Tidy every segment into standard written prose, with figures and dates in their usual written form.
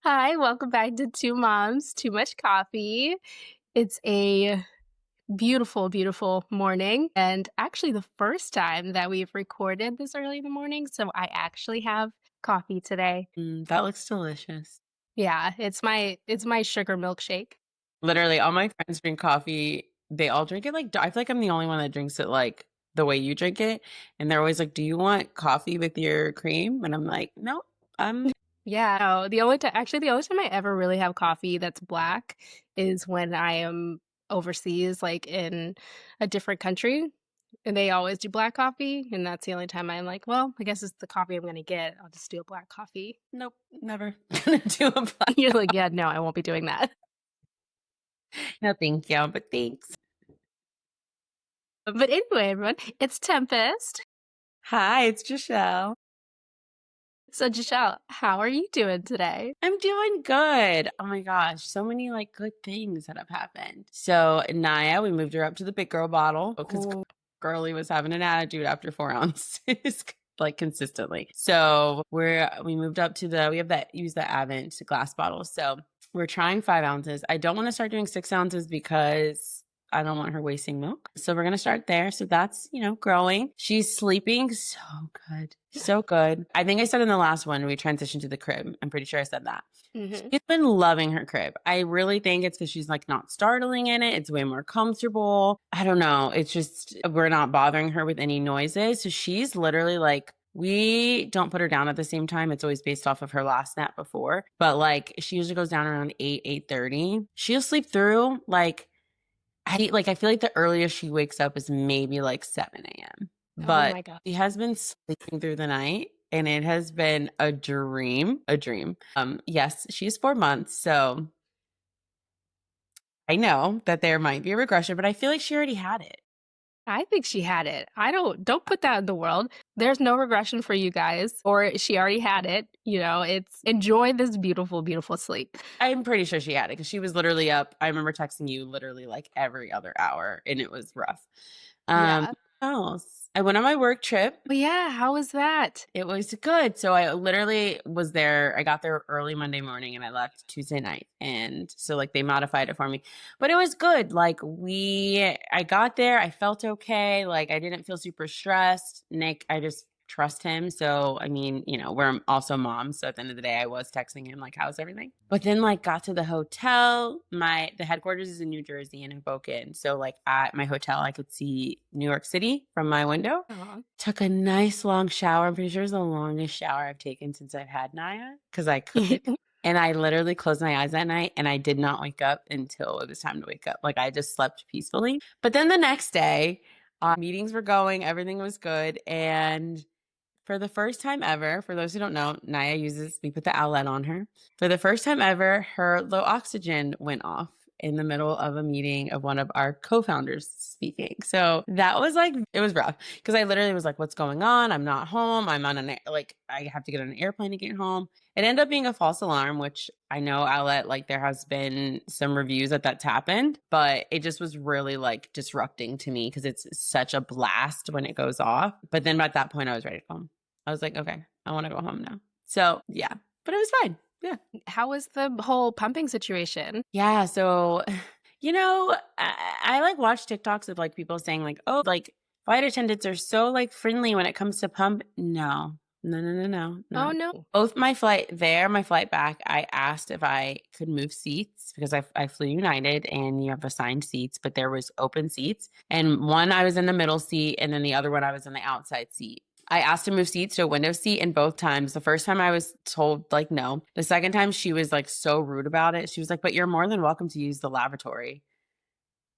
Hi, welcome back to Two Moms, Too Much Coffee. It's a beautiful, beautiful morning, and actually the first time that we've recorded this early in the morning, so I actually have coffee today. That looks delicious. Yeah, it's my sugar milkshake. Literally, all my friends drink coffee. They all drink it like I feel like I'm the only one that drinks it like the way you drink it. And they're always like, "Do you want coffee with your cream?" And I'm like, "Nope. I'm Yeah, no, the only time I ever really have coffee that's black is when I am overseas, like in a different country, and they always do black coffee, and that's the only time I'm like, well, I guess it's the coffee I'm gonna get. I'll just do a black coffee. nope, never gonna do a black. You're like, yeah, no, I won't be doing that. No, thank you, but thanks. But anyway, everyone, it's Tempest. Hi, it's Jhshell. So, Jhshell, how are you doing today? I'm doing good. Oh my gosh, so many like good things that have happened. So Naya, we moved her up to the big girl bottle because Oh, Girly was having an attitude after 4 ounces. Like consistently. So we moved up to we have that use the Avent glass bottle. So we're trying 5 ounces. I don't want to start doing 6 ounces because I don't want her wasting milk. So we're gonna start there. So that's growing. She's sleeping so good. So good. I think I said in the last one we transitioned to the crib. I'm pretty sure I said that. mhm. She's been loving her crib. I really think it's because she's like not startling in it. It's way more comfortable. I don't know. It's just we're not bothering her with any noises. So she's literally like, we don't put her down at the same time. It's always based off of her last nap before. But like she usually goes down around 8:30. She'll sleep through I feel like the earliest she wakes up is maybe like 7 a.m. Oh But my God. she has been sleeping through the night and it has been a dream, a dream. Yes, she's 4 months, so I know that there might be a regression, but I feel like she already had it. I think she had it. I don't put that in the world. There's no regression for you guys, or she already had it. It's enjoy this beautiful, beautiful sleep. I'm pretty sure she had it because she was literally up. I remember texting you literally like every other hour and it was rough. Yeah. What else? I went on my work trip. But yeah, how was that? It was good. So I literally was there. I got there early Monday morning and I left Tuesday night. And so like they modified it for me. But it was good. I got there, I felt okay. Like I didn't feel super stressed. Nick, I just trust him. So I mean, we're also moms. So at the end of the day, I was texting him like, how's everything? But then like got to the hotel. The headquarters is in New Jersey in Hoboken. So like at my hotel, I could see New York City from my window. Aw. Took a nice long shower. I'm pretty sure it's the longest shower I've taken since I've had Naya because I could. And I literally closed my eyes that night and I did not wake up until it was time to wake up. Like I just slept peacefully. But then the next day, meetings were going, everything was good. And for the first time ever, for those who don't know, we put the outlet on her. For the first time ever, her low oxygen went off in the middle of a meeting of one of our co-founders speaking. So that was like, it was rough because I literally was like, what's going on? I'm not home. I have to get on an airplane to get home. It ended up being a false alarm, which I know outlet, like there has been some reviews that's happened, but it just was really like disrupting to me because it's such a blast when it goes off. But then at that point, I was ready to go home. I was like, okay, I want to go home now. So yeah, but it was fine. Yeah. How was the whole pumping situation? Yeah. So, I like watch TikToks of like people saying like, oh, like flight attendants are so like friendly when it comes to pump. No, no, no, no, no, Oh no. no. Both my flight there, my flight back, I asked if I could move seats because I flew United and you have assigned seats, but there was open seats. And one I was in the middle seat and then the other one I was in the outside seat. I asked to move seats to a window seat, and both times, the first time I was told like no. The second time she was like so rude about it. She was like, but you're more than welcome to use the lavatory.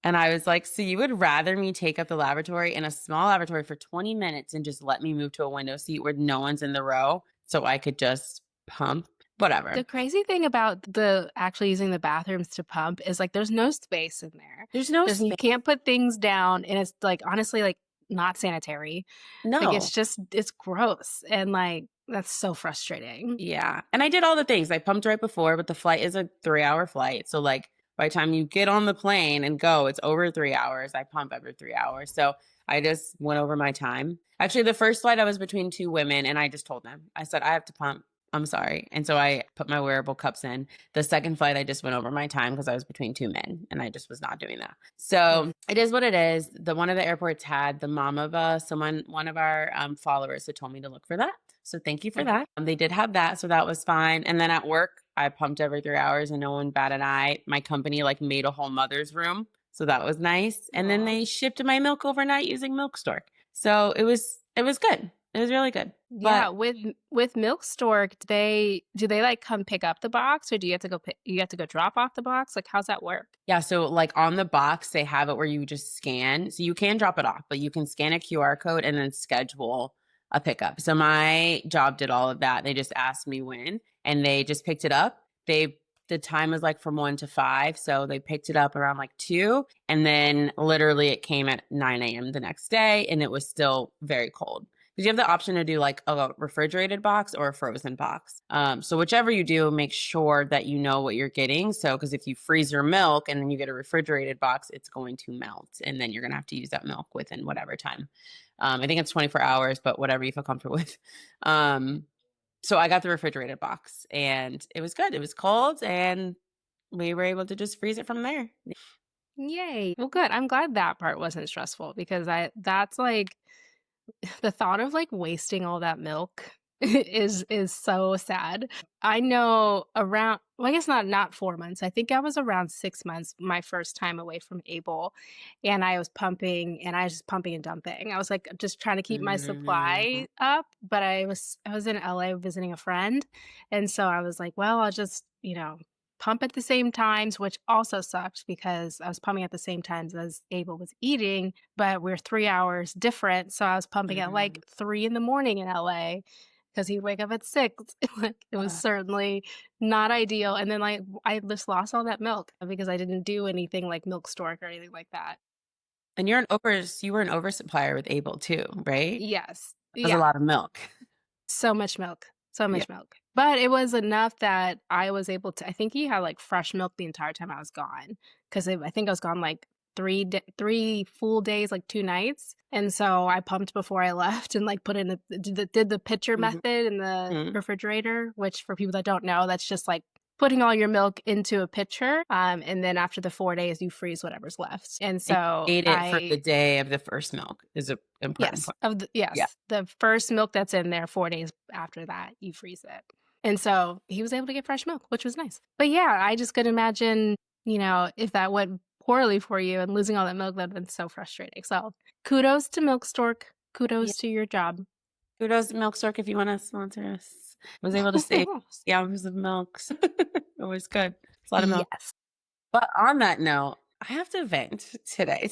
And I was like, so you would rather me take up the lavatory in a small lavatory for 20 minutes and just let me move to a window seat where no one's in the row so I could just pump? Whatever. The crazy thing about the actually using the bathrooms to pump is like there's no space in there. There's no You space. can't put things down, and it's like honestly like not sanitary. Like No. it's gross, and like that's so frustrating. Yeah. And I did all the things. I pumped right before, but the flight is a 3-hour flight. So like by the time you get on the plane and go, it's over 3 hours. I pump every 3 hours. So I just went over my time. Actually, the first flight I was between two women and I just told them, I said, I have to pump. I'm sorry. And so I put my wearable cups in. The second flight, I just went over my time because I was between two men and I just was not doing that. Mm. So it is what it is. The one of the airports had the mama bus. One of our followers had told me to look for that. So thank you for Mhm. that. They did have that. So that was fine. And then at work, I pumped every 3 hours and no one batted an eye. My company like made a whole mother's room. So that was nice. And then Aw. they shipped my milk overnight using Milk Stork. So it was good. It was really good. Yeah, But with Milk Stork, do they, like, come pick up the box, or do you have to go drop off the box? Like, how's that work? yeah, so like on the box, they have it where you just scan. So you can drop it off, but you can scan a QR code and then schedule a pickup. So my job did all of that. They just asked me when and they just picked it up. The time was like from 1 to 5. So they picked it up around like 2. And then literally it came at 9 a.m. the next day and it was still very cold. Because you have the option to do like a refrigerated box or a frozen box. So whichever you do, make sure that you know what you're getting. So because if you freeze your milk and then you get a refrigerated box, it's going to melt, and then you're gonna have to use that milk within whatever time. I think it's 24 hours, but whatever you feel comfortable with. Um, so I got the refrigerated box, and it was good. It was cold, and we were able to just freeze it from there. Yay. Well, good. I'm glad that part wasn't stressful because that's like the thought of like wasting all that milk is so sad. I know around well, I guess not 4 months. I think I was around 6 months my first time away from Able, and I was pumping and I was just pumping and dumping. I was like just trying to keep my Mhm. supply up, but I was in LA visiting a friend, and so I was like, well, I'll just, pump at the same times, which also sucked because I was pumping at the same times as Able was eating, but we're 3 hours different, so I was pumping at, like, Mhm. 3 in the morning in LA because he'd wake up at 6. Like, it was Uh, certainly not ideal, and then, like, I just lost all that milk because I didn't do anything like Milk Stork or anything like that. and you were an oversupplier with Able too, right? Yes. That was a Yeah. lot of milk. So much milk, so Yeah. much milk. But it was enough that I was able to I think he had, like, fresh milk the entire time I was gone, 'cause I think I was gone, like, 3 full days, like, 2 nights, and so I pumped before I left and, like, put in did the pitcher Mhm. method in the Mhm. refrigerator, which for people that don't know, that's just, like, putting all your milk into a pitcher, and then after the 4 days, you freeze whatever's left, and And so you ate it for the I day of the first milk is a important Yes, part. Yeah. the first milk that's in there 4 days after that, you freeze it. And so, he was able to get fresh milk, which was nice. But yeah, I just could imagine, if that went poorly for you and losing all that milk, that'd been so frustrating. So, kudos to Milk Stork, Yeah. kudos to your job. Kudos to Milk Stork if you wanna sponsor us. I was able to save gallons of milk. Always good. It's a lot of milk. Yes. But on that note, I have to vent today.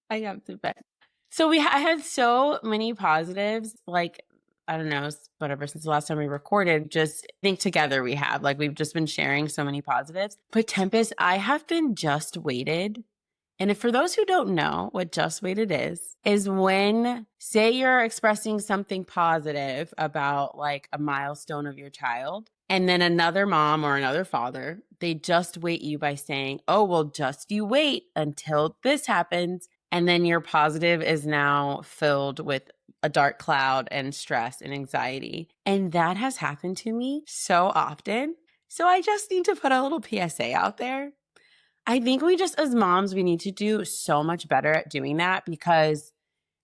I have to vent. So I had so many positives, like, I don't know, whatever, since the last time we recorded, just I think together we have, like, we've just been sharing so many positives. But Tempest, I have been just weighted. And if for those who don't know what just weighted is when, say, you're expressing something positive about like a milestone of your child, and then another mom or another father, they just weight you by saying, oh, well, just you wait until this happens. And then your positive is now filled with a dark cloud and stress and anxiety. And that has happened to me so often. So I just need to put a little PSA out there. I think we just, as moms, we need to do so much better at doing that, because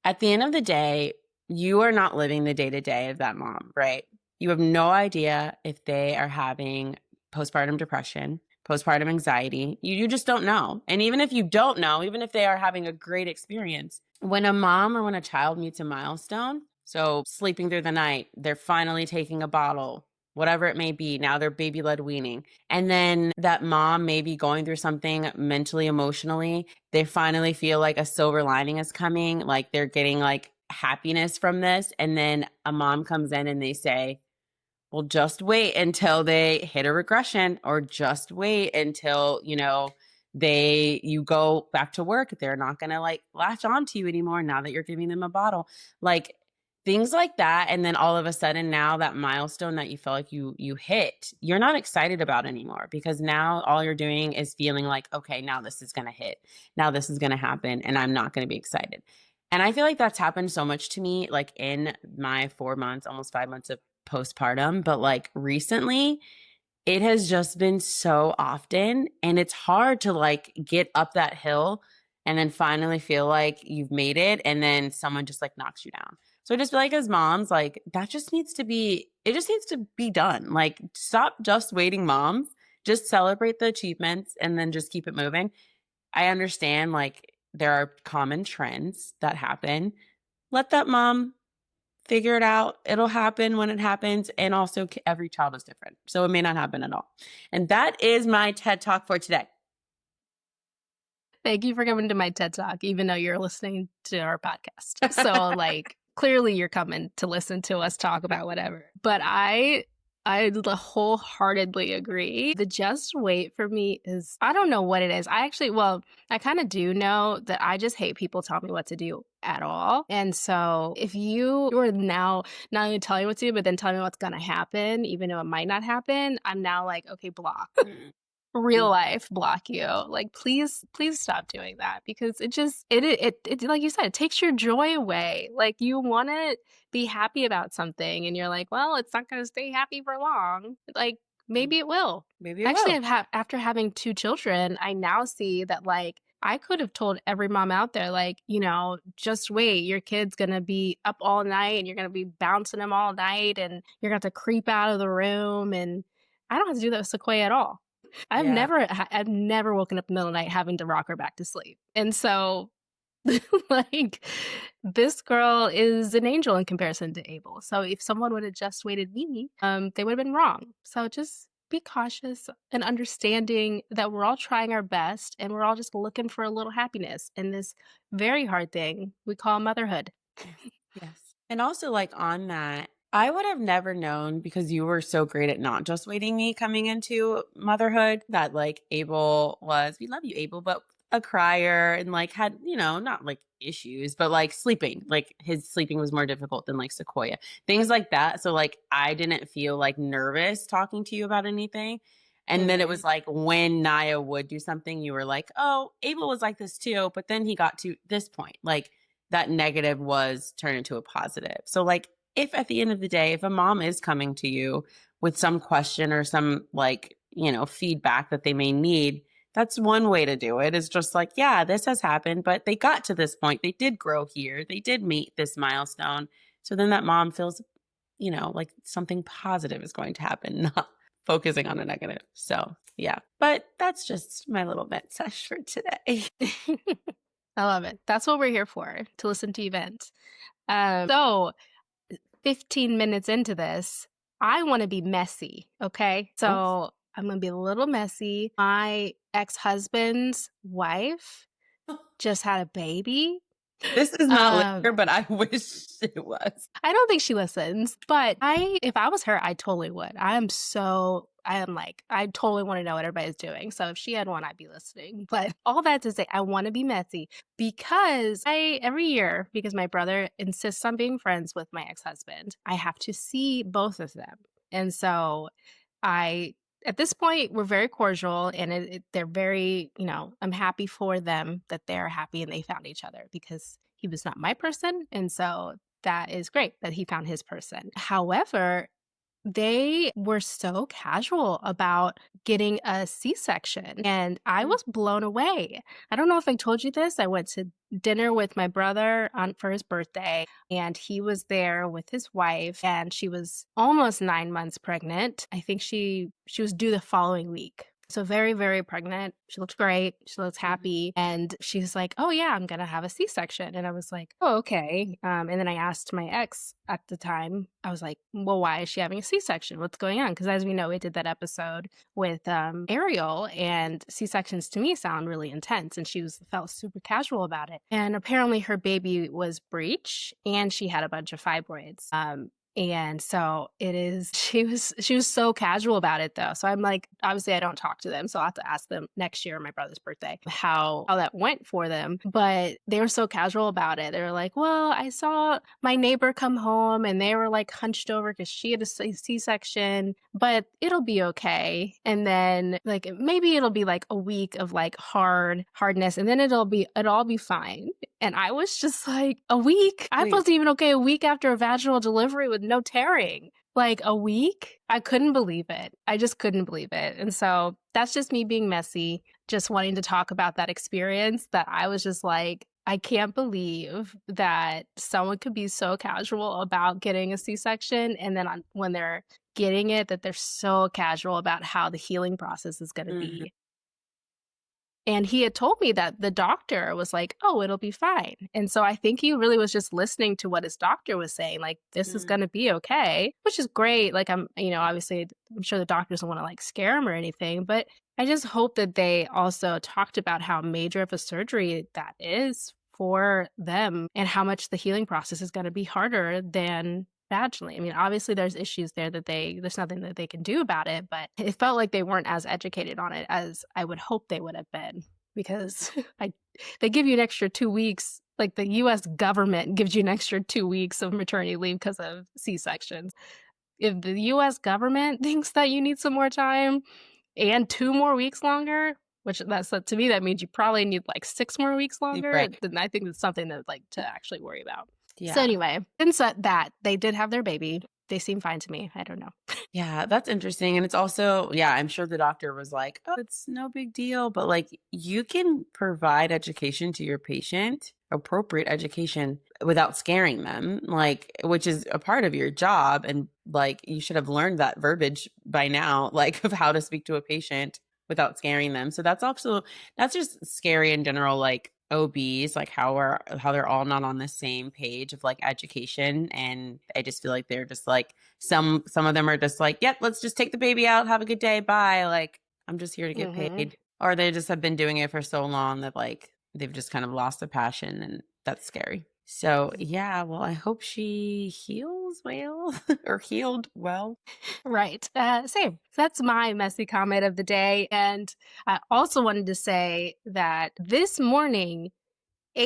at the end of the day, you are not living the day to day of that mom, right? You have no idea if they are having postpartum depression, postpartum anxiety. You just don't know. And even if you don't know, even if they are having a great experience, when a mom or when a child meets a milestone, so sleeping through the night, they're finally taking a bottle, whatever it may be, now they're baby led weaning. And then that mom may be going through something mentally, emotionally. They finally feel like a silver lining is coming, like they're getting like happiness from this. And then a mom comes in and they say, well, just wait until they hit a regression, or just wait until, you go back to work. They're not going to like latch on to you anymore now that you're giving them a bottle. Like things like that. And then all of a sudden now that milestone that you felt like you hit, you're not excited about anymore, because now all you're doing is feeling like, okay, now this is going to hit. Now this is going to happen and I'm not going to be excited. And I feel like that's happened so much to me, like in my 4 months, almost 5 months of postpartum, but like recently it has just been so often, and it's hard to like get up that hill and then finally feel like you've made it, and then someone just like knocks you down. So I just feel like as moms, like that just needs to be, it just needs to be done. Like stop just waiting moms, just celebrate the achievements and then just keep it moving. I understand like there are common trends that happen. Let that mom figure it out. It'll happen when it happens. And also, every child is different. So it may not happen at all. And that is my TED Talk for today. Thank you for coming to my TED Talk, even though you're listening to our podcast. So, like, clearly you're coming to listen to us talk about whatever. But I wholeheartedly agree. The just wait for me is, I don't know what it is. I kind of do know that I just hate people telling me what to do at all. And so if you are now not only telling me what to do, but then telling me what's going to happen, even though it might not happen, I'm now like, okay, block. Real life block you. Like, please stop doing that, because it like you said, it takes your joy away. Like, you want to be happy about something and you're like, well, it's not going to stay happy for long. Like, maybe it will. Maybe it Actually, will. after having 2 children, I now see that, like, I could have told every mom out there, like, just wait, your kid's going to be up all night and you're going to be bouncing them all night and you're going to have to creep out of the room. And I don't have to do that with Sequoia at all. I've Yeah. never woken up in the middle of the night having to rock her back to sleep. And so, like, this girl is an angel in comparison to Abel. So if someone would have just waited me, they would have been wrong. So just be cautious and understanding that we're all trying our best and we're all just looking for a little happiness in this very hard thing we call motherhood. Yes. And also, like, on that, I would have never known, because you were so great at not just waiting me coming into motherhood, that like Abel was, we love you, Abel, but a crier and like had, not like issues, but like sleeping, like his sleeping was more difficult than like Sequoia, things like that. So like I didn't feel like nervous talking to you about anything. And then it was like when Naya would do something, you were like, oh, Abel was like this too. But then he got to this point, like that negative was turned into a positive. So like, if at the end of the day, if a mom is coming to you with some question or some like, feedback that they may need, that's one way to do it, is just like, yeah, this has happened, but they got to this point. They did grow here. They did meet this milestone. So then that mom feels, like something positive is going to happen, not focusing on a negative. So yeah, but that's just my little vent sesh for today. I love it. That's what we're here for, to listen to you vent. So 15 minutes into this, I want to be messy, okay? So I'm going to be a little messy. My ex-husband's wife just had a baby. This is not liquor, but I wish it was. I don't think she listens, but if I was her, I totally would. I totally want to know what everybody's doing. So if she had one, I'd be listening. But all that to say, I want to be messy because every year, because my brother insists on being friends with my ex-husband, I have to see both of them. And so at this point, we're very cordial and they're very, I'm happy for them that they're happy and they found each other, because he was not my person. And so that is great that he found his person. However, they were so casual about getting a C-section, and I was blown away. I don't know if I told you this. I went to dinner with my brother for his birthday, and he was there with his wife, and she was almost 9 months pregnant. I think she was due the following week. So very, very pregnant. She looked great. She looked happy. And she was like, oh yeah, I'm going to have a C-section. And I was like, oh, okay. And then I asked my ex at the time, I was like, well, why is she having a C-section? What's going on? Because as we know, we did that episode with Ariel, and C-sections to me sound really intense. And she felt super casual about it. And apparently her baby was breech and she had a bunch of fibroids. And so she was so casual about it though. So I'm like, obviously I don't talk to them. So I'll have to ask them next year on my brother's birthday how that went for them. But they were so casual about it. They were like, well, I saw my neighbor come home and they were like hunched over because she had a C-section, but it'll be okay. And then like, maybe it'll be like a week of like hardness. And then it'll all be fine. And I was just like, a week? I wasn't even okay a week after a vaginal delivery with no tearing. Like, a week? I couldn't believe it. I just couldn't believe it, and so that's just me being messy, just wanting to talk about that experience that I was just like, "I can't believe that someone could be so casual about getting a C-section, and then on when they're getting it, that they're so casual about how the healing process is gonna Mhm, be." And he had told me that the doctor was like, "Oh, it'll be fine." And so I think he really was just listening to what his doctor was saying, like, "This is mm, gonna be okay," which is great. Like, obviously, I'm sure the doctor doesn't wanna, like, scare him or anything, but I just hope that they also talked about how major of a surgery that is for them and how much the healing process is gonna be harder than vaginally. I mean, obviously, there's issues there that there's nothing that they can do about it, but it felt like they weren't as educated on it as I would hope they would have been because I they give you an extra 2 weeks, like, the US government gives you an extra 2 weeks of maternity leave because of C-sections. If the US government thinks that you need some more time and 2 more weeks longer, which to me, that means you probably need, like, 6 more weeks longer, right. then I think it's something that, like, to actually worry about. So Yeah. anyway, since that, they did have their baby. They seem fine to me. I don't know. Yeah, that's interesting, and it's also yeah, I'm sure the doctor was like, "Oh, it's no big deal," but, like, you can provide education to your patient, appropriate education, without scaring them, like, which is a part of your job, and, like, you should have learned that verbiage by now, like, of how to speak to a patient without scaring them, so that's just scary in general, like, OBs, like, how they're all not on the same page of, like, education, and I just feel like they're just, like, some of them are just like, "Yep, let's just take the baby out, have a good day, bye." Like, "I'm just here to get Mhm. paid." Or they just have been doing it for so long that, like, they've just kind of lost the passion, and that's scary. So, yeah, well, I hope she heals well or healed well. Right. Same. So that's my messy comment of the day. And I also wanted to say that this morning,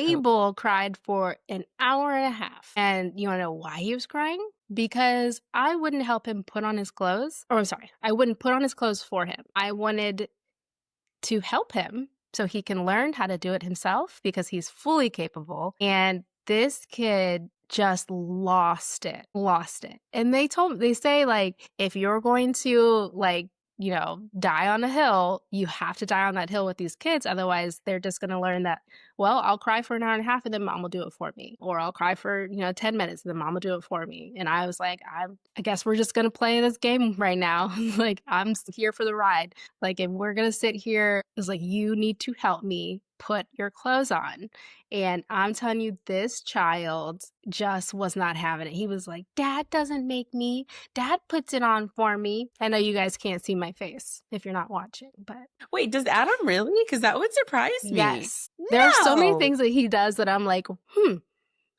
Oh, Abel cried for an hour and a half. And you want to know why he was crying? Because I wouldn't help him put on his clothes. Or I'm sorry, I wouldn't put on his clothes for him. I wanted to help him so he can learn how to do it himself because he's fully capable. And this kid just lost it. And they say, like, if you're going to, like, die on a hill, you have to die on that hill with these kids. Otherwise, they're just going to learn that, well, I'll cry for an hour and a half and then mom will do it for me. Or I'll cry for, 10 minutes and then mom will do it for me. And I was like, I guess we're just going to play this game right now. Like, here for the ride. Like, if we're gonna sit here, it's like, you need to help me put your clothes on. And I'm telling you, this child just was not having it. He was like, Dad doesn't make me. Dad puts it on for me. I know you guys can't see my face if you're not watching, but wait, does Adam really? Because that would surprise me. yes. There are so many No. things that he does that I'm like,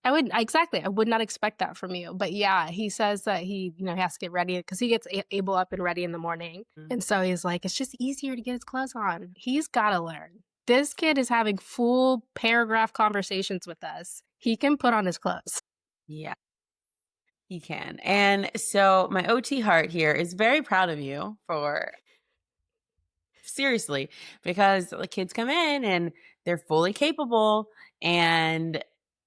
exactly. I would not expect that from you. But yeah, he says that he has to get ready because he gets able up and ready in the morning. Mm, And so he's like, it's just easier to get his clothes on. He's got to learn. This kid is having full paragraph conversations with us. He can put on his clothes. yeah, he can. And so my OT heart here is very proud of you for seriously, because the kids come in and they're fully capable and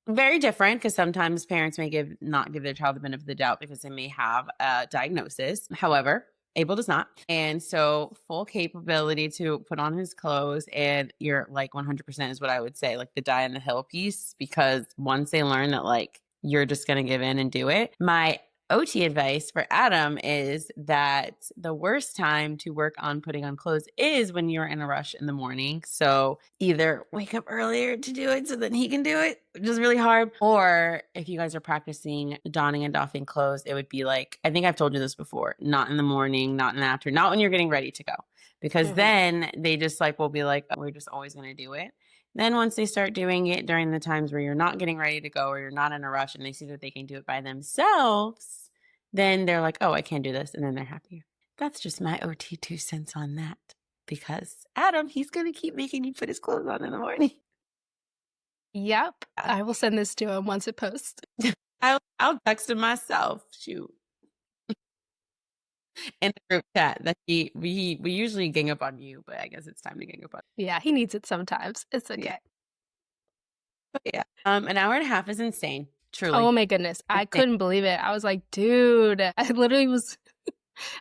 very different because sometimes parents may not give their child the benefit of the doubt because they may have a diagnosis. However, Abel does not. And so full capability to put on his clothes and you're like 100% is what I would say, like the die on the hill piece, because once they learn that like you're just going to give in and do it. My OT advice for Adam is that the worst time to work on putting on clothes is when you're in a rush in the morning. So either wake up earlier to do it so that he can do it, which is really hard. Or if you guys are practicing donning and doffing clothes, it would be like, I think I've told you this before, not in the morning, not in the afternoon, not when you're getting ready to go. Because Mhm. then they just like will be like, "Oh, we're just always going to do it." Then once they start doing it during the times where you're not getting ready to go or you're not in a rush and they see that they can do it by themselves, then they're like, "Oh, I can't do this," and then they're happier. That's just my OT 2 cents on that, because Adam, he's gonna keep making you put his clothes on in the morning. Yep. Yeah. I will send this to him once it posts. I'll text him myself, shoot, in the group chat that we usually gang up on you, but I guess it's time to gang up on Yeah, he needs it sometimes. It's yeah. okay. But yeah, an hour and a half is insane. Truly. Oh my goodness. The I same. couldn't believe it. I was like, "Dude," I literally was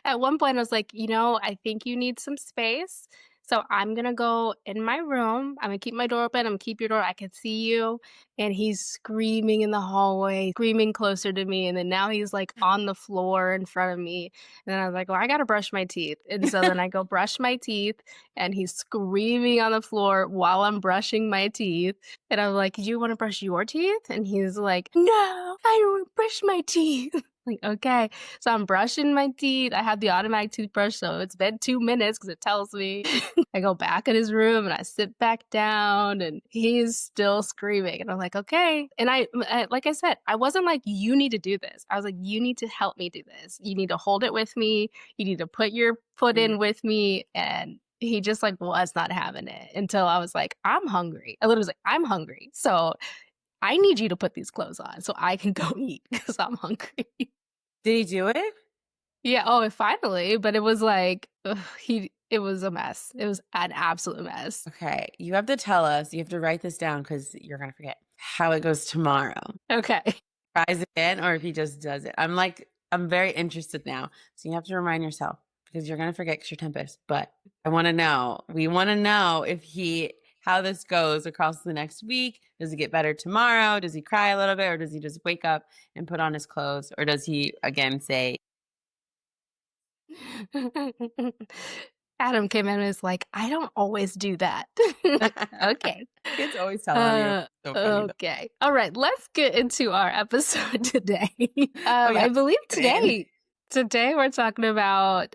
at one point, I was like, "You know, I think you need some space. So I'm gonna go in my room. I'm gonna keep my door open. I'm gonna keep your door. I can see you." And he's screaming in the hallway, screaming closer to me. And then now he's like on the floor in front of me. And then I was like, well, I gotta brush my teeth. And so then I go brush my teeth, and he's screaming on the floor while I'm brushing my teeth. And I'm like, "Do you wanna brush your teeth?" And he's like, "No, I don't wanna brush my teeth." Like, okay. So I'm brushing my teeth. I have the automatic toothbrush, so it's been 2 minutes because it tells me. I go back in his room and I sit back down and he's still screaming. And I'm like, okay. And like I said, I wasn't like, you need to do this. I was like, you need to help me do this. You need to hold it with me. You need to put your foot Mm. in with me. And he just like was not having it until I was like, I'm hungry. I literally was like, I'm hungry. So I need you to put these clothes on so I can go eat because I'm hungry. Did he do it? Yeah, oh, finally, but it was like, ugh, it was a mess. It was an absolute mess. Okay. You have to tell us. You have to write this down because you're going to forget how it goes tomorrow. Okay. Tries again or if he just does it. I'm very interested now. So you have to remind yourself because you're going to forget because you're Tempest. But I want to know. We want to know how this goes across the next week. Does it get better tomorrow? Does he cry a little bit or does he just wake up and put on his clothes? Or does he again say, Adam came in and was like, "I don't always do that." Okay. kids always tell on you. So funny though. Okay. All right, let's get into our episode today. Oh yeah. I believe Get in. today we're talking about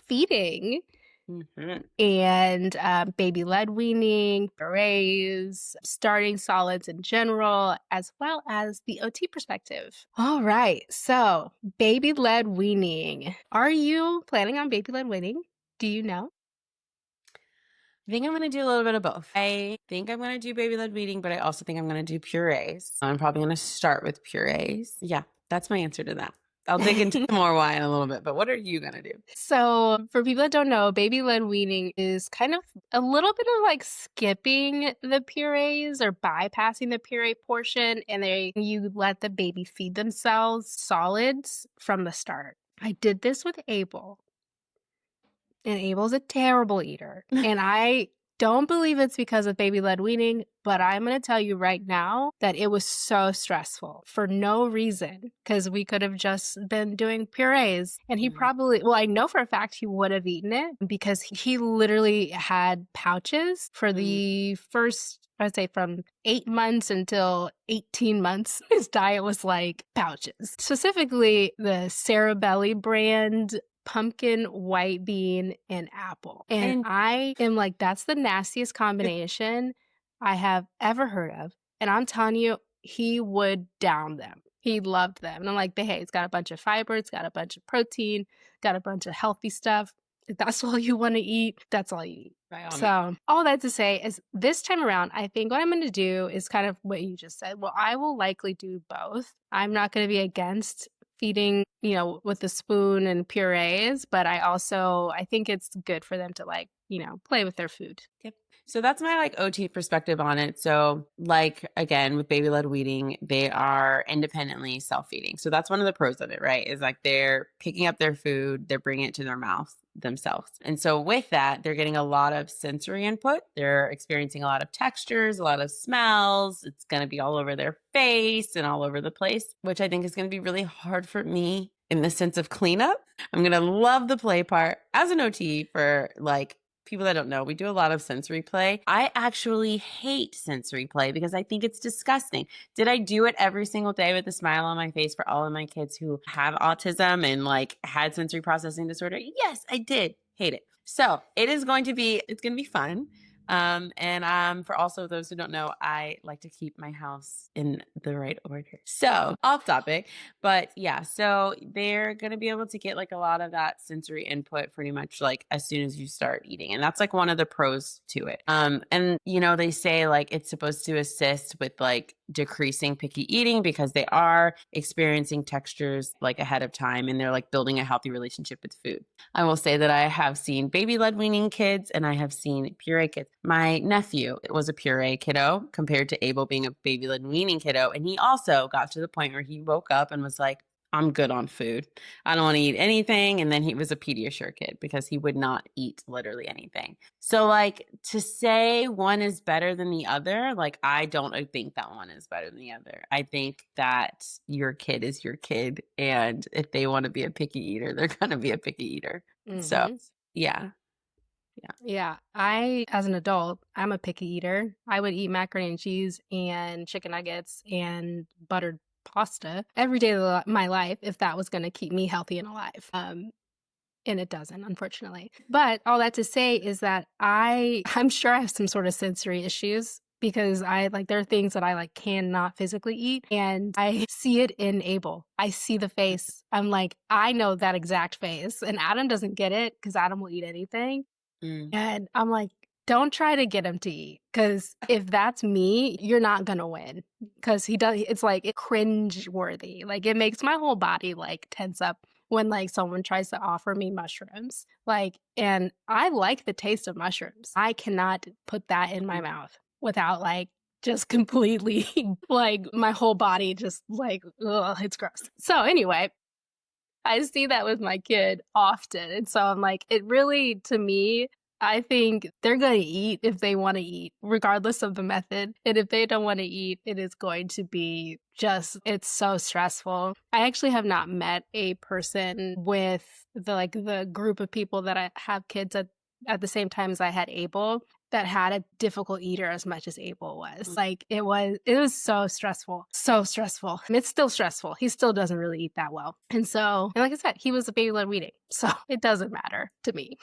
feeding Mhm. and baby-led weaning, berets, starting solids in general, as well as the OT perspective. All right, so baby-led weaning. Are you planning on baby-led weaning? Do you know? I think I'm going to do a little bit of both. I think I'm going to do baby led weaning, but I also think I'm going to do purees. I'm probably going to start with purees. Yeah, that's my answer to that. I'll dig into more why in a little bit, but what are you going to do? So, for people that don't know, baby-led weaning is kind of a little bit of like skipping the purees or bypassing the puree portion, and you let the baby feed themselves solids from the start. I did this with Abel, and Abel's a terrible eater. And I don't believe it's because of baby-led weaning, but I'm going to tell you right now that it was so stressful for no reason because we could have just been doing purees. And he probably, well, I know for a fact he would have eaten it because he literally had pouches for the first, I'd say from 8 months until 18 months. His diet was like pouches. Specifically, the Cerebelli brand pumpkin, white bean, and apple. And I am like, that's the nastiest combination I have ever heard of. And I'm telling you, he would down them. He loved them. And I'm like, but hey, it's got a bunch of fiber, it's got a bunch of protein, got a bunch of healthy stuff. If that's all you want to eat, that's all you eat. So, all that to say is this time around, I think what I'm going to do is kind of what you just said. Well, I will likely do both. I'm not going to be against feeding, with a spoon and purees, but I think it's good for them to like, play with their food. Yep. So that's my like OT perspective on it. So like again with baby led weaning, they are independently self-feeding. So that's one of the pros of it, right? Is like they're picking up their food, they're bringing it to their mouth themselves. And so with that, they're getting a lot of sensory input. They're experiencing a lot of textures, a lot of smells. It's going to be all over their face and all over the place, which I think is going to be really hard for me in the sense of cleanup. I'm going to love the play part as an OT for like people that don't know, we do a lot of sensory play. I actually hate sensory play because I think it's disgusting. Did I do it every single day with a smile on my face for all of my kids who have autism and like had sensory processing disorder? Yes, I did. Hate it. So it's going to be fun. For also those who don't know, I like to keep my house in the right order. So off topic, but yeah, so they're going to be able to get like a lot of that sensory input pretty much like as soon as you start eating. And that's like one of the pros to it. They say like it's supposed to assist with like decreasing picky eating because they are experiencing textures like ahead of time and they're like building a healthy relationship with food. I will say that I have seen baby-led weaning kids and I have seen puree kids. My nephew was a puree kiddo compared to Abel being a baby-led weaning kiddo. And he also got to the point where he woke up and was like, I'm good on food. I don't want to eat anything. And then he was a Pediasure kid because he would not eat literally anything. So like to say one is better than the other, like I don't think that one is better than the other. I think that your kid is your kid. And if they want to be a picky eater, they're going to be a picky eater. So Mhm. yeah. Yeah. Yeah, I as an adult, I'm a picky eater. I would eat macaroni and cheese and chicken nuggets and buttered pasta every day of my life if that was gonna keep me healthy and alive. And it doesn't, unfortunately. But all that to say is that I'm sure I have some sort of sensory issues because there are things that I like cannot physically eat and I see it in Abel. I see the face. I'm like, I know that exact face. And Adam doesn't get it because Adam will eat anything. Mm. And I'm like, don't try to get him to eat because if that's me, you're not gonna win. Because he does, it's like cringe worthy. Like it makes my whole body like tense up when like someone tries to offer me mushrooms. Like, and I like the taste of mushrooms. I cannot put that in my mouth without like just completely like my whole body just like, ugh, it's gross. So anyway, I see that with my kid often. And so I'm like, it really, to me, I think they're going to eat if they want to eat, regardless of the method. And if they don't want to eat, it is going to be just, it's so stressful. I actually have not met a person with the group of people that I have kids at the same time as I had Abel that had a difficult eater as much as Abel was. Like it was so stressful. So stressful. And it's still stressful. He still doesn't really eat that well. And so, and like I said, he was a baby-led weaning. So it doesn't matter to me.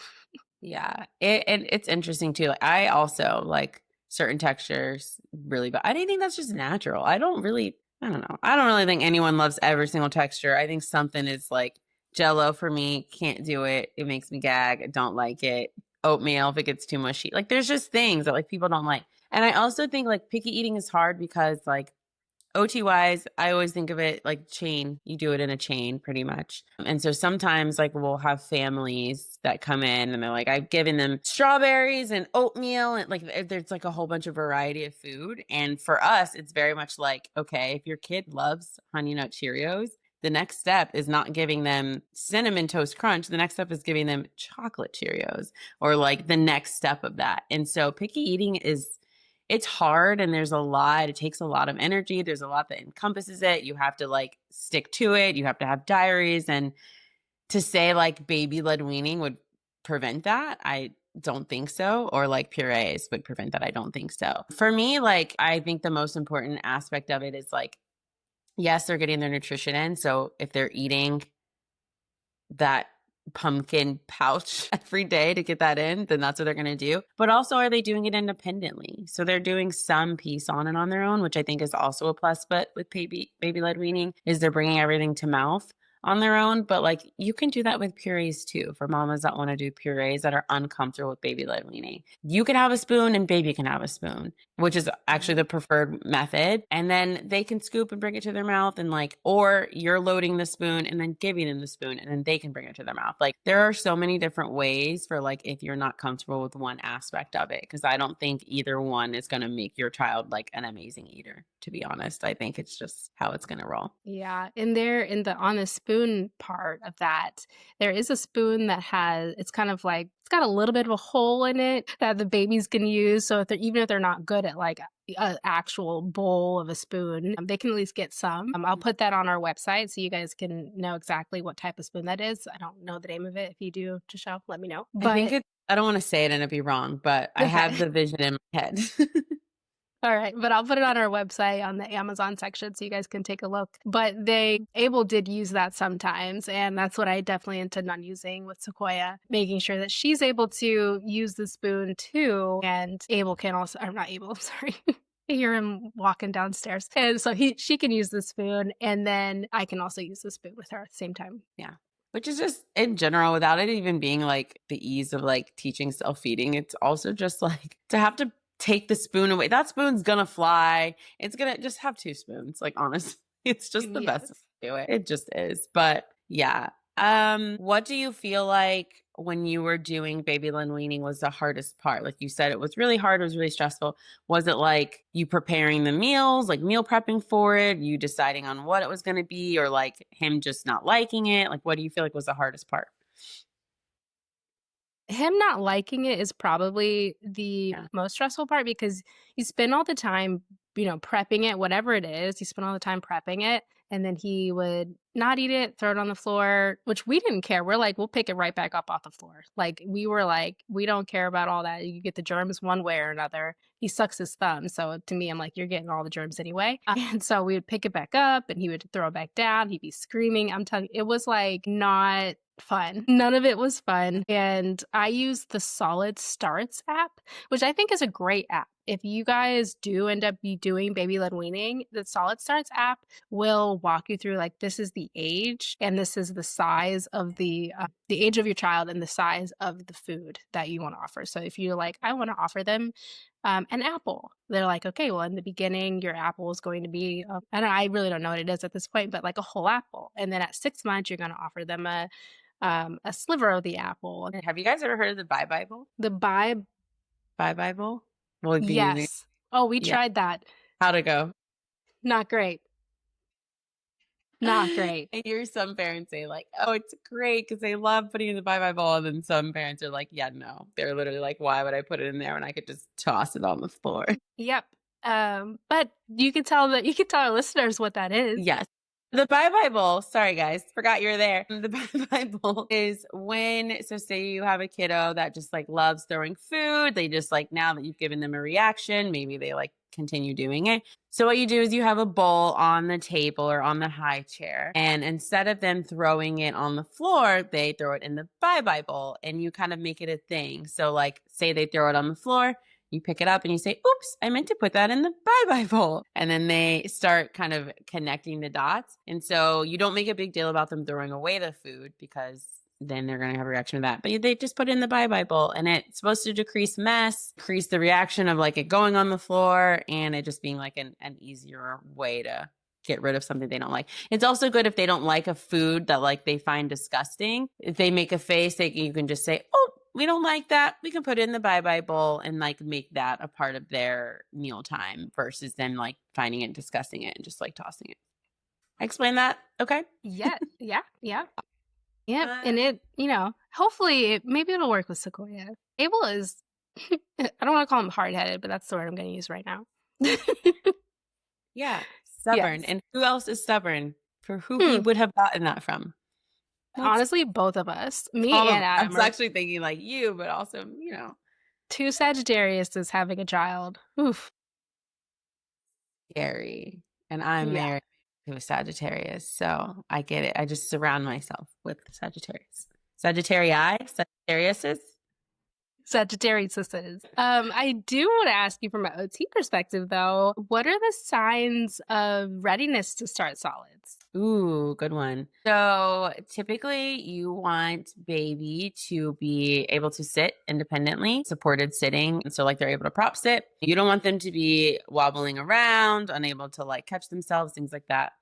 Yeah. And it's interesting too. Like, I also like certain textures really, but I think that's just natural. I don't really think anyone loves every single texture. I think something is like Jello for me, can't do it. It makes me gag. I don't like it. Oatmeal, if it gets too mushy. Like there's just things that like people don't like. And I also think like picky eating is hard because like OT wise, I always think of it like chain. You do it in a chain pretty much. And so sometimes like we'll have families that come in and they're like, I've given them strawberries and oatmeal and like there's like a whole bunch of variety of food. And for us, it's very much like, okay, if your kid loves Honey Nut Cheerios, the next step is not giving them Cinnamon Toast Crunch. The next step is giving them chocolate Cheerios or like the next step of that. And so picky eating it's hard and there's a lot, it takes a lot of energy. There's a lot that encompasses it. You have to like stick to it. You have to have diaries. And to say like baby led weaning would prevent that, I don't think so. Or like purees would prevent that. I don't think so. For me, like, I think the most important aspect of it is like, yes, they're getting their nutrition in. So if they're eating that pumpkin pouch every day to get that in, then that's what they're going to do. But also, are they doing it independently? So they're doing some piece on and on their own, which I think is also a plus. But with baby-led weaning is they're bringing everything to mouth on their own. But like you can do that with purees too for mamas that want to do purees that are uncomfortable with baby-led weaning. You can have a spoon and baby can have a spoon, which is actually the preferred method. And then they can scoop and bring it to their mouth and like, or you're loading the spoon and then giving them the spoon and then they can bring it to their mouth. Like there are so many different ways for like, if you're not comfortable with one aspect of it, because I don't think either one is going to make your child like an amazing eater, to be honest. I think it's just how it's going to roll. Yeah. And there in the on the spoon part of that, there is a spoon that it's kind of like it's got a little bit of a hole in it that the babies can use. So even if they're not good at like an actual bowl of a spoon, they can at least get some. I'll put that on our website so you guys can know exactly what type of spoon that is. I don't know the name of it. If you do, Jhshell, let me know. I think But I don't want to say it and it'd be wrong, but I have okay. the vision in my head. All right, but I'll put it on our website on the Amazon section so you guys can take a look. But Abel did use that sometimes, and that's what I definitely intend on using with Sequoia, making sure that she's able to use the spoon too, and Abel can also, or not Abel, I'm sorry. I hear him walking downstairs. And so she can use the spoon, and then I can also use the spoon with her at the same time. Yeah. Which is just in general, without it even being like the ease of like teaching self-feeding, it's also just like to have to take the spoon away. That spoon's gonna fly. It's gonna just have 2 spoons. Like, honestly, it's just the best way Yes. to do it. It just is. But yeah. What do you feel like when you were doing baby led weaning was the hardest part? Like you said, it was really hard, it was really stressful. Was it like you preparing the meals, like meal prepping for it, you deciding on what it was going to be, or like him just not liking it? Like, what do you feel like was the hardest part? Him not liking it is probably the Yeah. most stressful part because you spend all the time, prepping it, whatever it is, you spend all the time prepping it, and then he would not eat it, throw it on the floor, which we didn't care. We're like, we'll pick it right back up off the floor. Like, we were like, we don't care about all that. You get the germs one way or another. He sucks his thumb. So to me, I'm like, you're getting all the germs anyway. And so we would pick it back up and he would throw it back down. He'd be screaming. I'm telling you, it was like not fun. None of it was fun. And I used the Solid Starts app, which I think is a great app. If you guys do end up be doing baby led weaning, the Solid Starts app will walk you through like this is the age and this is the size of the age of your child and the size of the food that you want to offer. So if you're like, I want to offer them an apple, they're like, okay, well in the beginning your apple is going to be, and I really don't know what it is at this point, but like a whole apple. And then at 6 months you're going to offer them a sliver of the apple. Have you guys ever heard of the Bye Bible? The Bi Bye Bible? We'll be using. Yes. Oh, we Yeah. tried that. How'd it go? Not great. Not great. I hear some parents say like, "Oh, it's great because they love putting in the Bye Bible," and then some parents are like, "Yeah, no." They're literally like, "Why would I put it in there when I could just toss it on the floor?" Yep. But you can tell our listeners what that is. Yes. The Bye Bible, sorry guys, forgot you're there. The Bye Bible is so say you have a kiddo that just like loves throwing food. They just like, now that you've given them a reaction, maybe they like continue doing it. So what you do is you have a bowl on the table or on the high chair. And instead of them throwing it on the floor, they throw it in the Bye Bible and you kind of make it a thing. So like say they throw it on the floor, you pick it up and you say, oops, I meant to put that in the Bye Bible. And then they start kind of connecting the dots. And so you don't make a big deal about them throwing away the food because then they're going to have a reaction to that. But they just put it in the Bye Bible and it's supposed to decrease mess, decrease the reaction of like it going on the floor and it just being like an easier way to get rid of something they don't like. It's also good if they don't like a food that like they find disgusting. If they make a face, you can just say, oh, we don't like that. We can put it in the Bye Bible and like make that a part of their meal time versus them like finding it, discussing it, and just like tossing it. I explained that. Okay. Yeah. Yeah. And it, hopefully maybe it'll work with Sequoia. Abel is, I don't want to call him hard headed, but that's the word I'm going to use right now. Yeah. Stubborn. Yes. And who else is stubborn for who he would have gotten that from? Honestly, both of us, me and Adam. I was actually thinking like you, but also, two Sagittarius is having a child. Oof. Scary. And I'm married to a Sagittarius, so I get it. I just surround myself with Sagittarius. Sagittariuses. Sagittariuses. I do want to ask you from an OT perspective, though, what are the signs of readiness to start solids? Ooh, good one. So typically you want baby to be able to sit independently, supported sitting. So like they're able to prop sit. You don't want them to be wobbling around, unable to like catch themselves, things like that.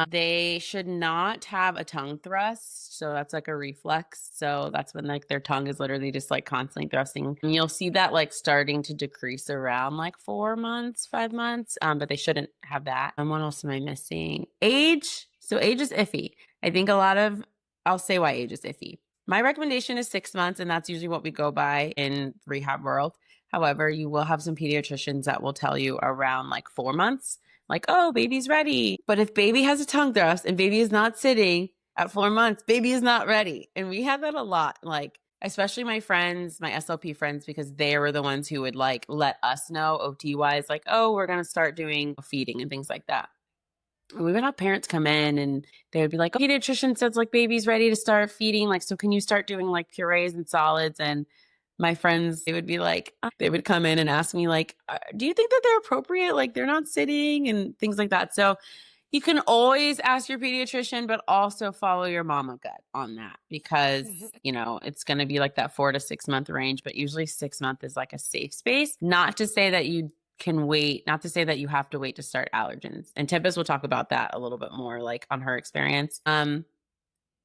They should not have a tongue thrust. So that's like a reflex. So that's when like their tongue is literally just like constantly thrusting. And you'll see that like starting to decrease around like 4 months, 5 months. But they shouldn't have that. And what else am I missing? Age. So age is iffy. I think I'll say why age is iffy. My recommendation is 6 months, and that's usually what we go by in rehab world. However, you will have some pediatricians that will tell you around like 4 months. Like, oh, baby's ready. But if baby has a tongue thrust and baby is not sitting at 4 months, baby is not ready. And we had that a lot, like, especially my friends, my SLP friends, because they were the ones who would like let us know OT wise, like, oh, we're going to start doing feeding and things like that. And we would have parents come in and they would be like, oh, pediatrician says like baby's ready to start feeding. Like, so can you start doing like purees and solids? And my friends, they would be like, they would come in and ask me like, do you think that they're appropriate? Like they're not sitting and things like that. So, You can always ask your pediatrician, but also follow your mama gut on that because, Mhm. it's going to be like that 4 to 6 month range, but usually 6 month is like a safe space. Not to say that you can wait, not to say that you have to wait to start allergens. And Tempest will talk about that a little bit more, like on her experience. And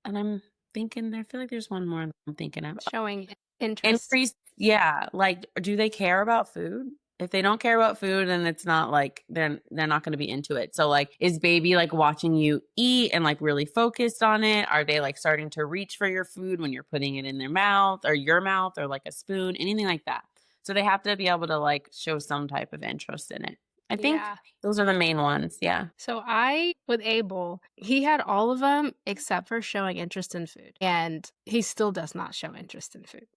I'm thinking, I feel like there's one more I'm thinking of. Showing interest. Increase, yeah, like, do they care about food? If they don't care about food, then it's not like they're not gonna be into it. So, like, is baby, like, watching you eat and, like, really focused on it? Are they, like, starting to reach for your food when you're putting it in their mouth or your mouth or, like, a spoon, anything like that? So they have to be able to, like, show some type of interest in it. I think Yeah. those are the main ones, yeah. So I, with Abel, he had all of them except for showing interest in food, and he still does not show interest in food.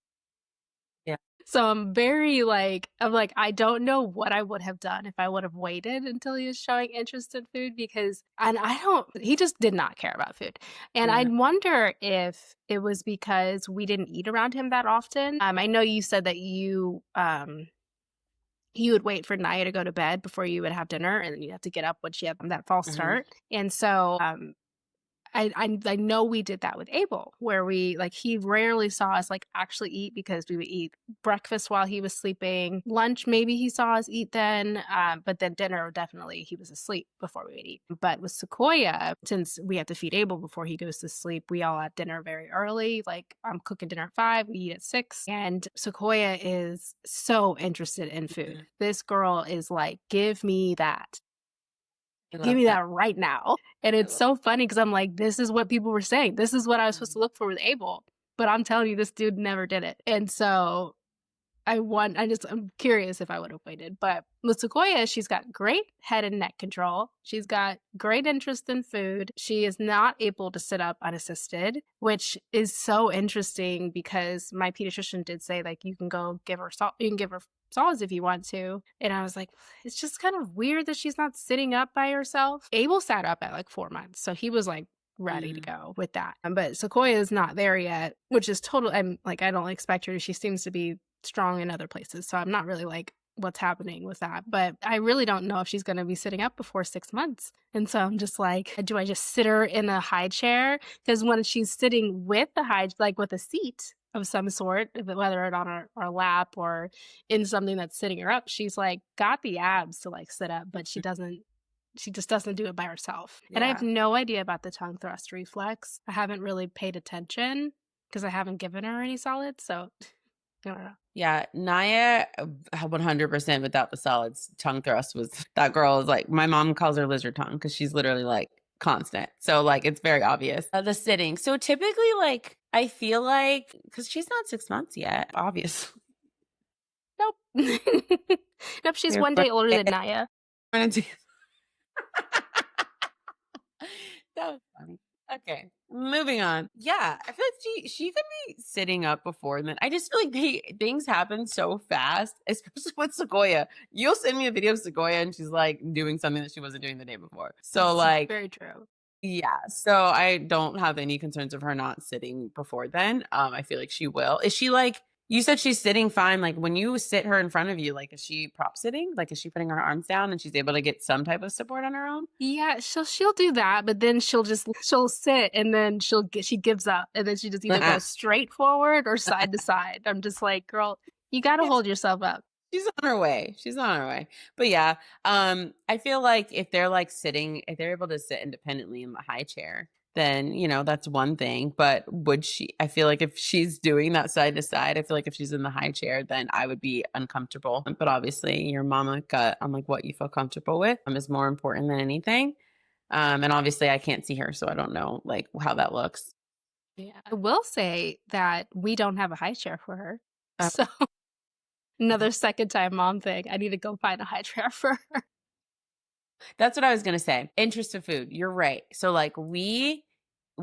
Yeah. So I'm like, I don't know what I would have done if I would have waited until he was showing interest in food he just did not care about food. And I Yeah. wonder if it was because we didn't eat around him that often. I know you said that you would wait for Naya to go to bed before you would have dinner, and then you'd have to get up when she had that false Mhm. start. And so I know we did that with Abel, where he rarely saw us like actually eat because we would eat breakfast while he was sleeping. Lunch, maybe he saw us eat then, but then dinner, definitely he was asleep before we would eat. But with Sequoia, since we have to feed Abel before he goes to sleep, we all had dinner very early. Like I'm cooking dinner at 5, we eat at 6, and Sequoia is so interested in food. Mhm. This girl is like, give me that. I Give love me that. that right now. And I it's love so funny because I'm like, this is what people were saying. This is what I was supposed Mhm. to look for with Abel. But I'm telling you, this dude never did it. And so I'm curious if I would have waited. But with Sequoia, she's got great head and neck control. She's got great interest in food. She is not able to sit up unassisted, which is so interesting because my pediatrician did say, like, you can go give her salt, you can give her solids if you want to. And I was like, it's just kind of weird that she's not sitting up by herself. Abel sat up at like 4 months. So he was like ready to Mhm. go with that. But Sequoia is not there yet, which is totally, I'm like, I don't expect her to. She seems to be strong in other places. So I'm not really like what's happening with that. But I really don't know if she's going to be sitting up before 6 months. And so I'm just like, do I just sit her in a high chair? Because when she's sitting with the high, like with a seat of some sort, whether it's on our lap or in something that's sitting her up, she's like got the abs to like sit up, but she just doesn't do it by herself. And I have Yeah. no idea about the tongue thrust reflex. I haven't really paid attention because I haven't given her any solids. So I don't know. Yeah, Naya, 100% without the solids. Tongue thrust was that girl is like my mom calls her lizard tongue because she's literally like constant. So like it's very obvious. The sitting. So typically, like I feel like because she's not 6 months yet, obviously. Nope. Nope, she's We're one day older than Naya. gonna do- that was funny. Okay, moving on. Yeah, I feel like she could be sitting up before then. I just feel like things happen so fast, especially with Sequoia. You'll send me a video of Sequoia and she's like doing something that she wasn't doing the day before. So It's like, very true. yeah. So I don't have any concerns of her not sitting before then. I feel like she will. Is she like? You said she's sitting fine. Like when you sit her in front of you, like is she prop sitting? Like is she putting her arms down and she's able to get some type of support on her own? Yeah, she'll do that, but then she'll sit and then she gives up and then she just either goes straight forward or side to side. I'm just like, girl, you got to hold yourself up. She's on her way. She's on her way. But yeah, I feel like if they're like sitting, if they're able to sit independently in the high chair, then that's one thing. But would she? I feel like if she's doing that side to side, I feel like if she's in the high chair, then I would be uncomfortable. But obviously, your mama gut on like what you feel comfortable with is more important than anything. And obviously, I can't see her, so I don't know like how that looks. Yeah. I will say that we don't have a high chair for her. Uh, So another second time mom thing. I need to go find a high chair for her. That's what I was gonna say. Interest of food. You're right. So like we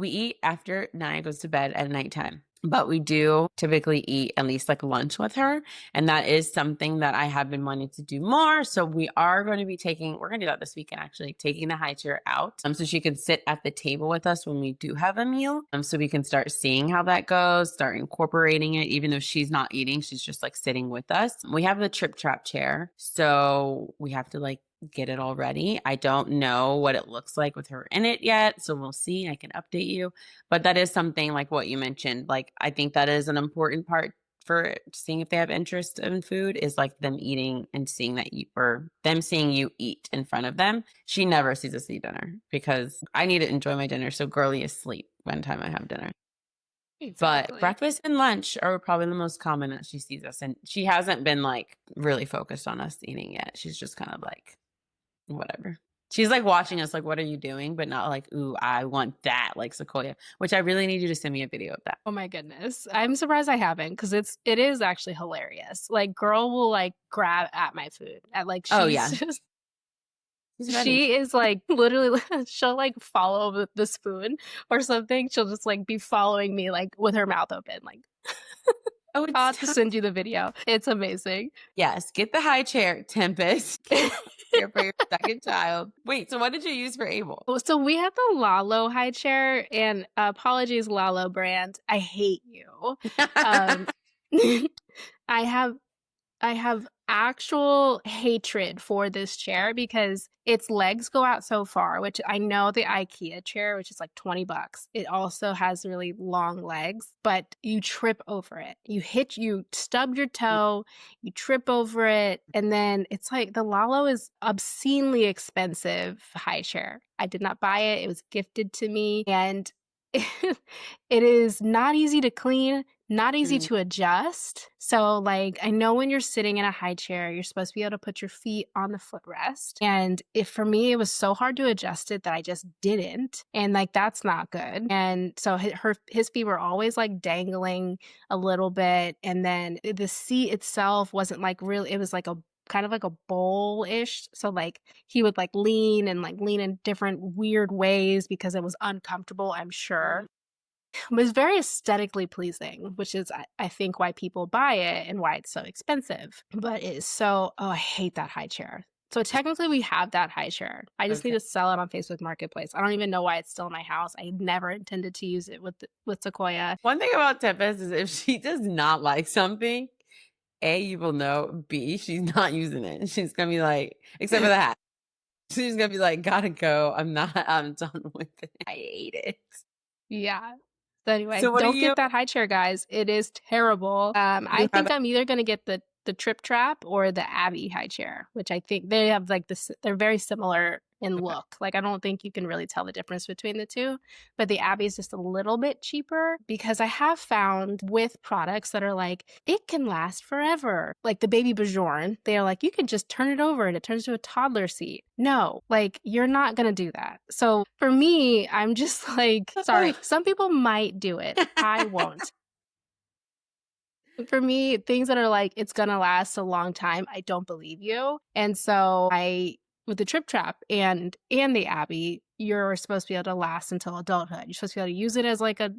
eat after Naya goes to bed at nighttime, but we do typically eat at least like lunch with her, and that is something that I have been wanting to do more. So we are going to be we're going to do that this weekend actually, taking the high chair out, so she can sit at the table with us when we do have a meal, so we can start seeing how that goes, start incorporating it. Even though she's not eating, she's just like sitting with us. We have the trip trap chair, so we have to like get it all ready. I don't know what it looks like with her in it yet, so we'll see. I can update you. But that is something like what you mentioned. Like I think that is an important part for seeing if they have interest in food is like them eating and seeing that you or them seeing you eat in front of them. She never sees us eat dinner because I need to enjoy my dinner. So girly is sleep one time I have dinner. But Exactly. breakfast and lunch are probably the most common that she sees us, and she hasn't been, like, really focused on us eating yet. She's just kind of like, "Whatever." She's, like, watching us like, "What are you doing?" But not like, "Ooh, I want that," like Sequoia, which I really need you to send me a video of that. Oh my goodness. I'm surprised I haven't, because it is actually hilarious. Like, girl will, like, grab at my food, at, like, Oh, she's yeah. just She's ready. she is, like, literally she'll, like, follow the spoon or something. She'll just, like, be following me, like, with her mouth open, like Oh, I'll it's have to send you the video. It's amazing. Yes, get the high chair, Tempest. Get the high chair for your second child. Wait, so what did you use for Abel? Well, so we have the Lalo high chair, and apologies, Lalo brand. I hate you. Um, I have I have actual hatred for this chair because its legs go out so far, which I know the IKEA chair, which is like 20 bucks. It also has really long legs, but you trip over it. You stub your toe, you trip over it, and then it's like the Lalo is obscenely expensive high chair. I did not buy it. It was gifted to me, and it is not easy to clean, not easy Mm, to adjust. So, like, I know when you're sitting in a high chair, you're supposed to be able to put your feet on the footrest. And if for me, it was so hard to adjust it that I just didn't. And like, that's not good. And so his feet were always like dangling a little bit. And then the seat itself wasn't like really, it was like a kind of like a bowl-ish. So like he would like lean in different weird ways because it was uncomfortable, I'm sure. mhm. It was very aesthetically pleasing, which is I think why people buy it and why it's so expensive. But it is so I hate that high chair. So technically we have that high chair. I just need Okay. to sell it on Facebook Marketplace. I don't even know why it's still in my house. I never intended to use it with Sequoia. One thing about Tempest is if she does not like something, A, you will know. B, she's not using it. She's gonna be like, except for the hat. She's gonna be like, gotta go. I'm done with it. I hate it. Yeah. So anyway, So what do don't you get that high chair, guys. It is terrible. you I have think I'm either gonna get the Trip Trap or the Abby high chair, which I think they have like this. They're very similar in okay. look. Like I don't think you can really tell the difference between the two. But the Abby is just a little bit cheaper because I have found with products that are like it can last forever. Like the baby Bajorn, they are like you can just turn it over and it turns to a toddler seat. No, like you're not gonna do that. So for me, I'm just like, sorry, some people might do it. I won't. For me, things that are like, it's gonna last a long time, I don't believe you. And so I with the Trip Trap and the Abby, you're supposed to be able to last until adulthood. You're supposed to be able to use it as like a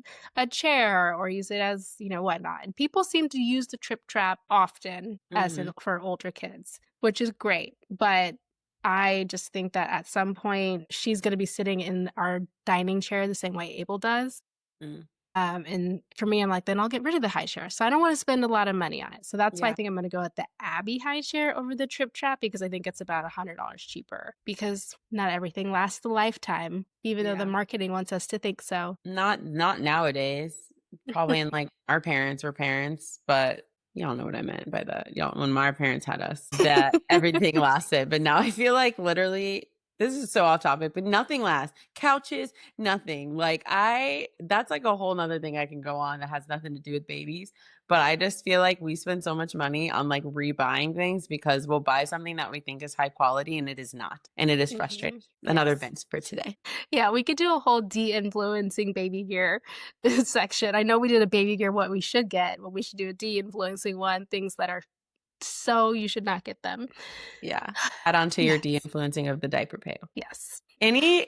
chair or use it as, whatnot. And people seem to use the Trip Trap often as in Mhm, for older kids, which is great. But I just think that at some point she's gonna be sitting in our dining chair the same way Abel does. mm. And for me, I'm like, then I'll get rid of the high chair. So I don't want to spend a lot of money on it. So that's why I Yeah, think I'm going to go with the Abby high chair over the Trip Trap because I think it's about $100 cheaper because not everything lasts a lifetime, even though the yeah. marketing wants us to think so. Not nowadays. Probably in, like, our parents were parents, but y'all know what I meant by that. Y'all when my parents had us, that everything lasted, but now I feel like literally this is so off topic, but nothing lasts. Couches, nothing. Like, that's, like, a whole whole 'nother thing I can go on that has nothing to do with babies, but I just feel like we spend so much money on, like, rebuying things because we'll buy something that we think is high quality and it is not, and it is frustrating. Hmm. Another Yes. vent for today. Yeah, we could do a whole de-influencing baby gear section. I know we did a baby gear what we should get, but we should do a de-influencing one, things that are so you should not get them. Yeah. Add on to your Yes. de-influencing of the diaper pail. Yes.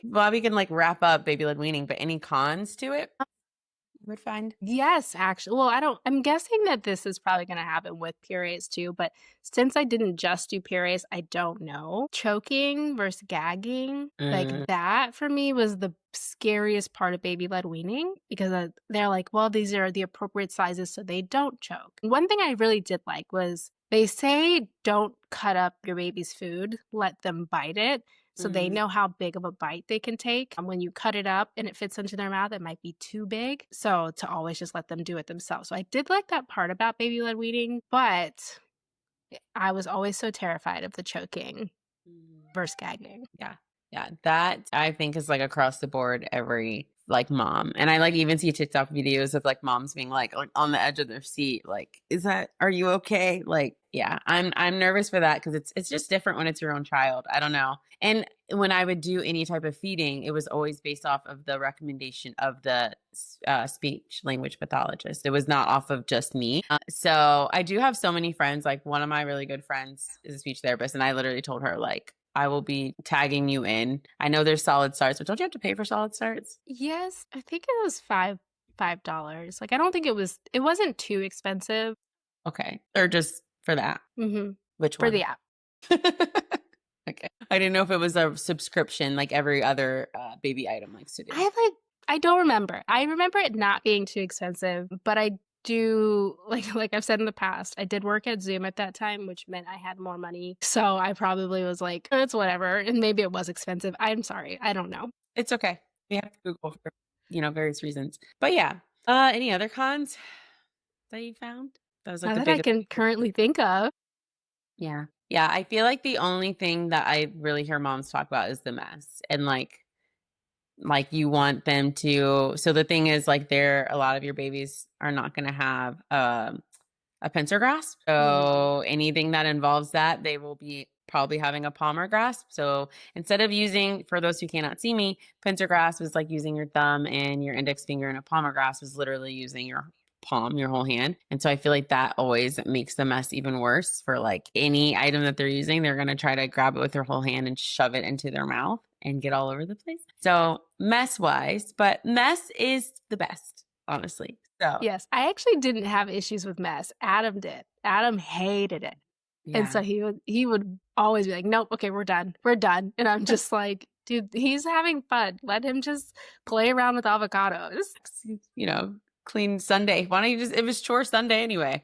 Well, we can like wrap up baby-led weaning, but any cons to it you would find? Yes, actually. Well, I'm guessing that this is probably gonna happen with purees too, but since I didn't just do purees, I don't know. Choking versus gagging, like Mm, that for me was the scariest part of baby-led weaning because they're like, well, these are the appropriate sizes so they don't choke. One thing I really did like was They say don't cut up your baby's food, let them bite it so they Mm. know how big of a bite they can take. And when you cut it up and it fits into their mouth, it might be too big. So to always just let them do it themselves. So I did like that part about baby-led weaning, but I was always so terrified of the choking Mm. versus gagging. Yeah. Yeah. That I think is like across the board, every like mom. And I like even see TikTok videos of like moms being like on the edge of their seat, like, are you okay? Like, yeah, I'm nervous for that because it's just different when it's your own child. I don't know. And when I would do any type of feeding, it was always based off of the recommendation of the speech language pathologist. It was not off of just me. So I do have so many friends. Like one of my really good friends is a speech therapist, and I literally told her like, I will be tagging you in. I know there's solid starts, but don't you have to pay for solid starts? Yes, I think it was $5. Like I don't think it wasn't too expensive. Okay. Or just for that. Which For one? the app. Okay. I didn't know if it was a subscription like every other baby item likes to do. I don't remember. I remember it not being too expensive, but I do like I've said in the past, I did work at Zoom at that time, which meant I had more money. So I probably was like, it's whatever. And maybe it was expensive. I'm sorry. I don't know. It's okay. We have to Google for, various reasons. But yeah. Any other cons that you found? That was like Not the that I biggest. can currently think of. Yeah. Yeah. I feel like the only thing that I really hear moms talk about is the mess. And like you want them to, so the thing is like a lot of your babies are not going to have a pincer grasp. Mhm. So anything that involves that, they will be probably having a palmar grasp. So instead of using, for those who cannot see me, pincer grasp is like using your thumb and your index finger, and a palmar grasp is literally using your palm, your whole hand. And so I feel like that always makes the mess even worse. For like any item that they're using, they're going to try to grab it with their whole hand and shove it into their mouth and get all over the place. So mess wise, but mess is the best, honestly. So Yes, I actually didn't have issues with mess. Adam did. Adam hated it. And yeah. so he would always be like, "Nope, okay, we're done. We're done." And I'm just like, "Dude, he's having fun. Let him just play around with avocados." you know, clean Sunday. Why don't you just, it was chore Sunday anyway.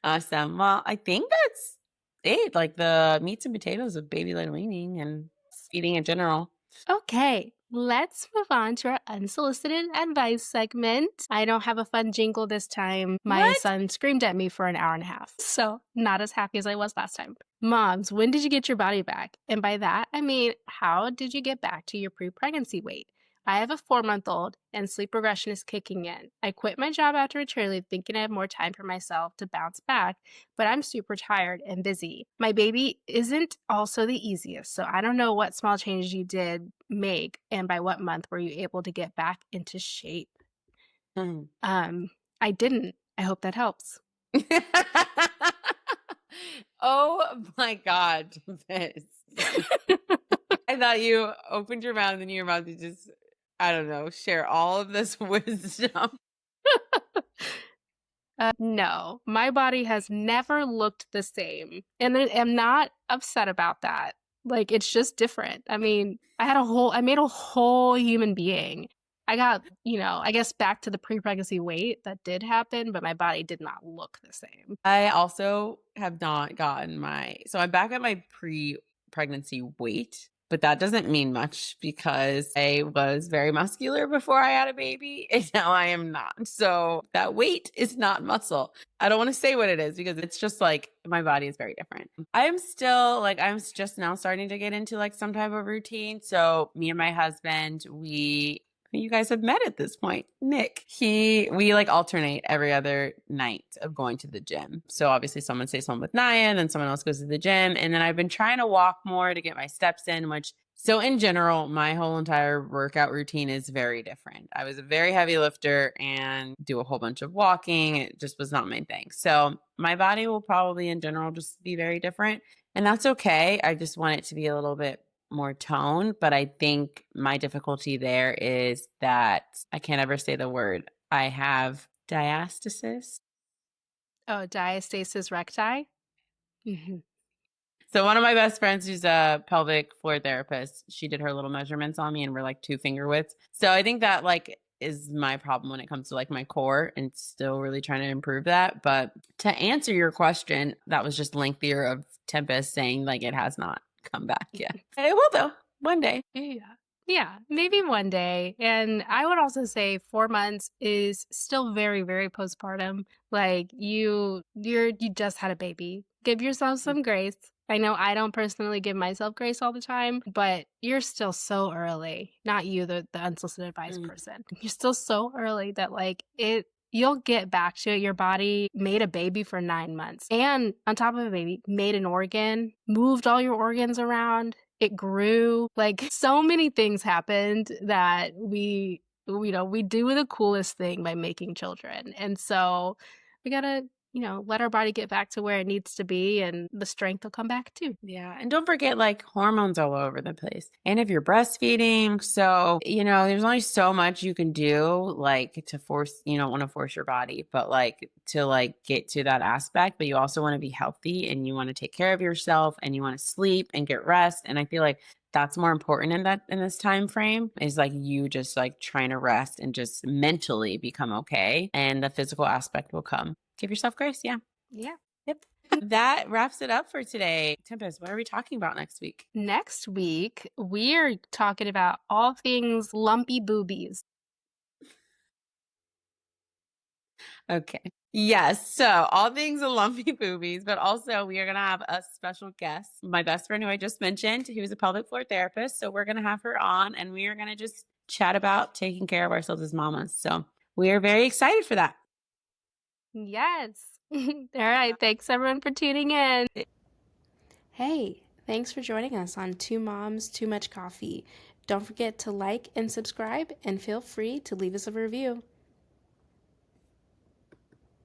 Awesome. Well, I think that's it. Like the meats and potatoes of baby led weaning and feeding in general. Okay, let's move on to our unsolicited advice segment. I don't have a fun jingle this time. My What? son screamed at me for an hour and a half, so not as happy as I was last time. Moms, when did you get your body back? And by that, I mean, how did you get back to your pre pregnancy weight? I have a 4-month-old and sleep regression is kicking in. I quit my job after maternity thinking I have more time for myself to bounce back, but I'm super tired and busy. My baby isn't also the easiest, so I don't know what small changes you did make and by what month were you able to get back into shape. Hmm. I didn't. I hope that helps. Oh my God, Tempest. I thought you opened your mouth and your mouth to just, I don't know, share all of this wisdom. No, my body has never looked the same. And I'm not upset about that. Like, it's just different. I mean, I made a whole human being. I got, I guess back to the pre pregnancy weight that did happen, but my body did not look the same. I also have not gotten so I'm back at my pre-pregnancy weight, but that doesn't mean much because I was very muscular before I had a baby and now I am not. So that weight is not muscle. I don't want to say what it is because it's just like my body is very different. I'm just now starting to get into like some type of routine. So me and my husband, you guys have met at this point. Nick, we like alternate every other night of going to the gym. So obviously someone stays home with Naya and then someone else goes to the gym. And then I've been trying to walk more to get my steps in, so in general, my whole entire workout routine is very different. I was a very heavy lifter and do a whole bunch of walking. It just was not my thing. So my body will probably in general just be very different. And that's okay. I just want it to be a little bit more tone, but I think my difficulty there is that I can't ever say the word. I have diastasis. Oh, diastasis recti? Mhm. So one of my best friends who's a pelvic floor therapist, she did her little measurements on me and we're like 2 finger widths. So I think that like is my problem when it comes to like my core, and still really trying to improve that. But to answer your question, that was just lengthier of Tempest saying like it has not come back yet. It will though, one day. Yeah. Yeah, maybe one day. And I would also say 4 months is still very, very postpartum. Like you just had a baby. Give yourself some grace. I know I don't personally give myself grace all the time, but you're still so early. Not you, the unsolicited advice Mm. person. You're still so early that like you'll get back to it. Your body made a baby for 9 months. And on top of a baby, made an organ, moved all your organs around. It grew. Like, so many things happened that we do the coolest thing by making children. And so we gotta, let our body get back to where it needs to be and the strength will come back too. Yeah. And don't forget like hormones all over the place. And if you're breastfeeding, so, there's only so much you can do like to force, you don't want to force your body, but like to like get to that aspect, but you also want to be healthy and you want to take care of yourself and you want to sleep and get rest. And I feel like that's more important in this time frame is like you just like trying to rest and just mentally become okay. And the physical aspect will come. Give yourself grace. Yeah. Yeah. Yep. That wraps it up for today. Tempest, what are we talking about next week? Next week, we're talking about all things lumpy boobies. Okay. Yes. So all things are lumpy boobies, but also we are going to have a special guest, my best friend who I just mentioned, who is a pelvic floor therapist. So we're going to have her on and we are going to just chat about taking care of ourselves as mamas. So we are very excited for that. Yes. All right. Thanks everyone for tuning in. Hey, thanks for joining us on Two Moms, Too Much Coffee. Don't forget to like and subscribe and feel free to leave us a review.